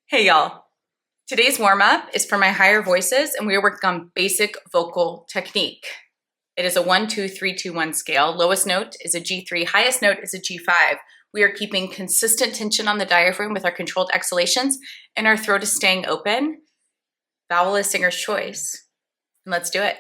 Hey y'all, today's warm-up is for my higher voices and we are working on basic vocal technique. It is a 1-2-3-2-1 scale. Lowest note is a G3, highest note is a G5. We are keeping consistent tension on the diaphragm with our controlled exhalations and our throat is staying open. Vowel is singer's choice. And let's do it.